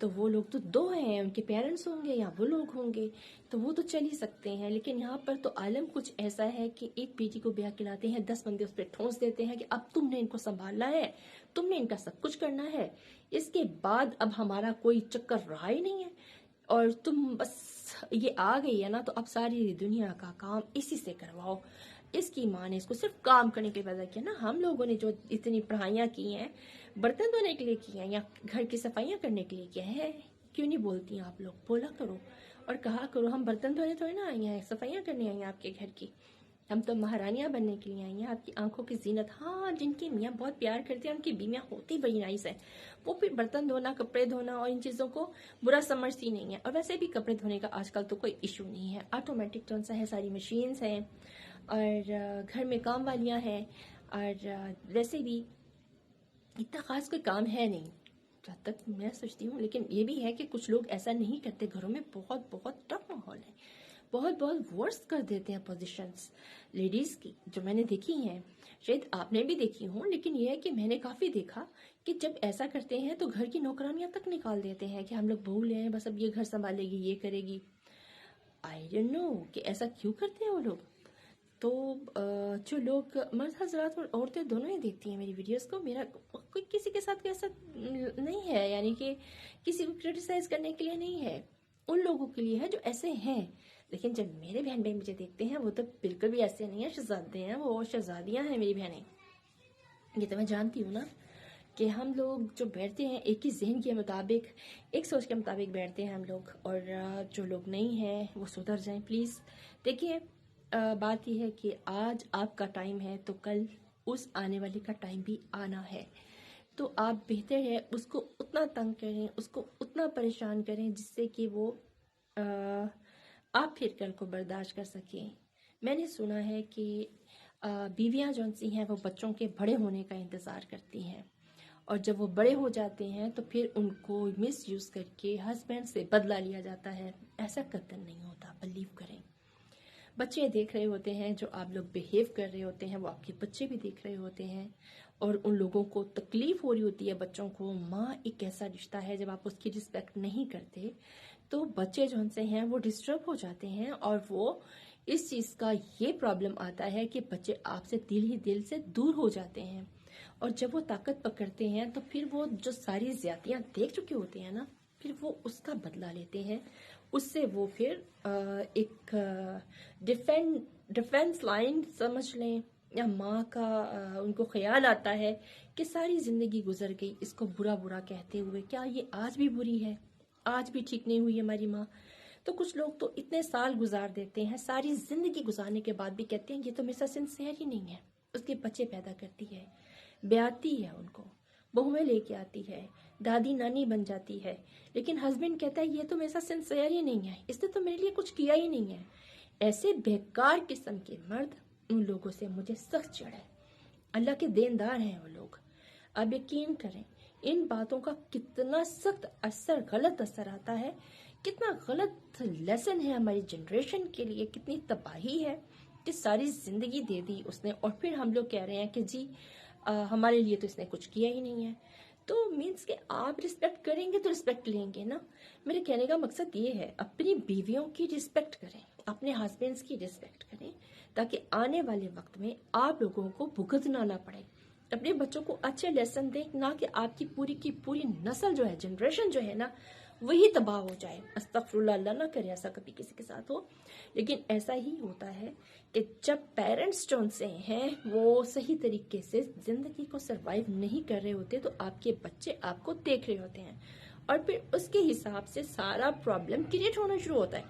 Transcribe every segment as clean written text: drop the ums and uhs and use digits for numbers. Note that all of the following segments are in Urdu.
تو وہ لوگ تو 2 ہیں، ان کے پیرنٹس ہوں گے یا وہ لوگ ہوں گے، تو وہ تو چل ہی سکتے ہیں. لیکن یہاں پر تو عالم کچھ ایسا ہے کہ ایک بیٹی کو بیاہ کلاتے ہیں، 10 بندے اس پہ ٹھونس دیتے ہیں کہ اب تم نے ان کو سنبھالنا ہے، تم نے ان کا سب کچھ کرنا ہے، اس کے بعد اب ہمارا کوئی چکر رہا ہی نہیں ہے، اور تم بس یہ آ گئی ہے نا تو اب ساری دنیا کا کام اسی سے کرواؤ. اس کی ماں نے اس کو صرف کام کرنے کے لیے پیدا کیا نا. ہم لوگوں نے جو اتنی پڑھائیاں کی ہیں برتن دھونے کے لیے کی ہیں یا گھر کی صفائیاں کرنے کے لیے کیا ہے؟ کیوں نہیں بولتی ہیں آپ لوگ؟ بولا کرو اور کہا کرو ہم برتن دھونے تھوڑے نہ آئی ہیں، صفائیاں کرنے آئی ہیں آپ کے گھر کی، ہم تو مہارانیاں بننے کے لیے آئی ہیں، آپ کی آنکھوں کی زینت. ہاں، جن کی میاں بہت پیار کرتے ہیں ان کی بیویاں ہوتی بڑی نائس ہے، وہ پھر برتن دھونا، کپڑے دھونا اور ان چیزوں کو برا سمجھتی نہیں ہے. اور ویسے بھی کپڑے دھونے کا آج کل تو کوئی ایشو نہیں ہے، آٹومیٹک کون سا ہے، ساری مشینز ہیں اور گھر میں کام والیاں ہیں، اور ویسے بھی اتنا خاص کوئی کام ہے نہیں جہاں تک میں سوچتی ہوں. لیکن یہ بھی ہے کہ کچھ لوگ ایسا نہیں کرتے، گھروں میں بہت بہت ٹف ماحول ہے، بہت بہت ورس کر دیتے ہیں پوزیشنز لیڈیز کی، جو میں نے دیکھی ہیں. شاید آپ نے بھی دیکھی ہوں، لیکن یہ ہے کہ میں نے کافی دیکھا کہ جب ایسا کرتے ہیں تو گھر کی نوکرانیاں تک نکال دیتے ہیں کہ ہم لوگ بہو لے ہیں، بس اب یہ گھر سنبھالے گی، یہ کرے گی. آئی ڈونٹ نو کہ ایسا کیوں کرتے ہیں وہ لوگ. تو جو لوگ مرد حضرات اور عورتیں دونوں ہی دیکھتی ہیں میری ویڈیوز کو، میرا کوئی کسی کے ساتھ ایسا نہیں ہے، یعنی کہ کسی کو کرٹیسائز کرنے کے لیے نہیں ہے، ان لوگوں کے لیے ہے جو ایسے ہیں. لیکن جب میرے بہن بھائی مجھے دیکھتے ہیں وہ تو بالکل بھی ایسے نہیں ہیں، شہزادے ہیں وہ، شہزادیاں ہیں میری بہنیں. یہ تو میں جانتی ہوں نا کہ ہم لوگ جو بیٹھتے ہیں ایک ہی ذہن کے مطابق، ایک سوچ کے مطابق بیٹھتے ہیں ہم لوگ. اور جو لوگ نہیں ہیں وہ سدھر جائیں پلیز. دیکھیے بات یہ ہے کہ آج آپ کا ٹائم ہے تو کل اس آنے والے کا ٹائم بھی آنا ہے. تو آپ بہتر ہے اس کو اتنا تنگ کریں، اس کو اتنا پریشان کریں جس سے کہ وہ آپ پھر کل کو برداشت کر سکیں. میں نے سنا ہے کہ بیویاں جو سی ہیں وہ بچوں کے بڑے ہونے کا انتظار کرتی ہیں، اور جب وہ بڑے ہو جاتے ہیں تو پھر ان کو مس یوز کر کے ہسبینڈ سے بدلہ لیا جاتا ہے. ایسا قطعاً نہیں ہوتا، بلیو کریں. بچے دیکھ رہے ہوتے ہیں جو آپ لوگ بیہیو کر رہے ہوتے ہیں، وہ آپ کے بچے بھی دیکھ رہے ہوتے ہیں، اور ان لوگوں کو تکلیف ہو رہی ہوتی ہے بچوں کو. ماں ایک ایسا رشتہ ہے جب آپ اس کی رسپیکٹ نہیں کرتے تو بچے جو ان سے ہیں وہ ڈسٹرب ہو جاتے ہیں، اور وہ اس چیز کا یہ پرابلم آتا ہے کہ بچے آپ سے دل ہی دل سے دور ہو جاتے ہیں. اور جب وہ طاقت پکڑتے ہیں تو پھر وہ جو ساری زیادتیاں دیکھ چکے ہوتے ہیں نا، پھر وہ اس کا بدلہ لیتے ہیں. اس سے وہ پھر ایک ڈیفینس لائن سمجھ لیں، یا ماں کا ان کو خیال آتا ہے کہ ساری زندگی گزر گئی اس کو برا برا کہتے ہوئے، کیا یہ آج بھی بری ہے، آج بھی ٹھیک نہیں ہوئی ہماری ماں. تو کچھ لوگ تو اتنے سال گزار دیتے ہیں، ساری زندگی گزارنے کے بعد بھی کہتے ہیں یہ تو میرے ساتھ سنسیئر ہی نہیں ہے. اس کے بچے پیدا کرتی ہے، بیاتی ہے، ان کو بہویں لے کے آتی ہے، دادی نانی بن جاتی ہے، لیکن ہسبینڈ کہتا ہے یہ تو میرے ساتھ سنسیئر ہی نہیں ہے، اس نے تو میرے لیے کچھ کیا ہی نہیں ہے. ایسے بیکار قسم کے مرد، ان لوگوں سے مجھے سخت چڑھ ہے. اللہ کے دیندار ہیں وہ لوگ. اب یقین کریں ان باتوں کا کتنا سخت اثر، غلط اثر آتا ہے، کتنا غلط لیسن ہے ہماری جنریشن کے لیے، کتنی تباہی ہے کہ ساری زندگی دے دی اس نے، اور پھر ہم لوگ کہہ رہے ہیں کہ جی ہمارے لیے تو اس نے کچھ کیا ہی نہیں ہے. تو مینس کہ آپ رسپیکٹ کریں گے تو رسپیکٹ لیں گے نا. میرے کہنے کا مقصد یہ ہے اپنی بیویوں کی رسپیکٹ کریں، اپنے ہسبینڈس کی رسپیکٹ کریں، تاکہ آنے والے وقت میں آپ لوگوں کو بھگتنا نہ پڑے. اپنے بچوں کو اچھے لیسن دیں، نہ کہ آپ کی پوری نسل جو ہے، جنریشن جو ہے نا، وہی تباہ ہو جائے. استغفر اللہ، اللہ نہ کرے ایسا کبھی کسی کے ساتھ ہو. لیکن ایسا ہی ہوتا ہے کہ جب پیرنٹس جو ان سے ہیں وہ صحیح طریقے سے زندگی کو سروائیو نہیں کر رہے ہوتے تو آپ کے بچے آپ کو دیکھ رہے ہوتے ہیں، اور پھر اس کے حساب سے سارا پرابلم کریٹ ہونا شروع ہوتا ہے.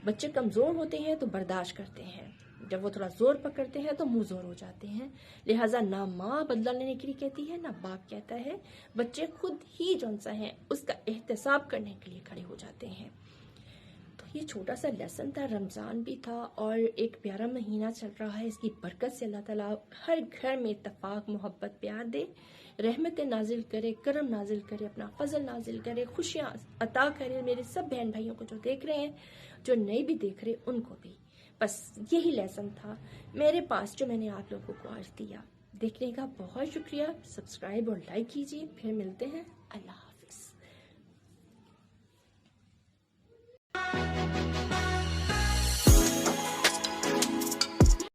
بچے کمزور ہوتے ہیں تو برداشت کرتے ہیں، جب وہ تھوڑا زور پکڑتے ہیں تو منہ زور ہو جاتے ہیں. لہٰذا نہ ماں بدلہ لینے کے لیے کہتی ہے، نہ باپ کہتا ہے. بچے خود ہی جون سا ہیں اس کا احتساب کرنے کے لیے کھڑے ہو جاتے ہیں. تو یہ چھوٹا سا لیسن تھا. رمضان بھی تھا اور ایک پیارا مہینہ چل رہا ہے، اس کی برکت سے اللہ تعالیٰ ہر گھر میں اتفاق، محبت، پیار دے، رحمتیں نازل کرے، کرم نازل کرے، اپنا فضل نازل کرے، خوشیاں عطا کرے. میرے سب بہن بھائیوں کو جو دیکھ رہے ہیں، جو نہیں بھی دیکھ رہے ان کو بھی. بس یہی لیسن تھا میرے پاس جو میں نے آپ لوگوں کو آج دیا. دیکھنے کا بہت شکریہ. سبسکرائب اور لائک کیجیے. پھر ملتے ہیں. اللہ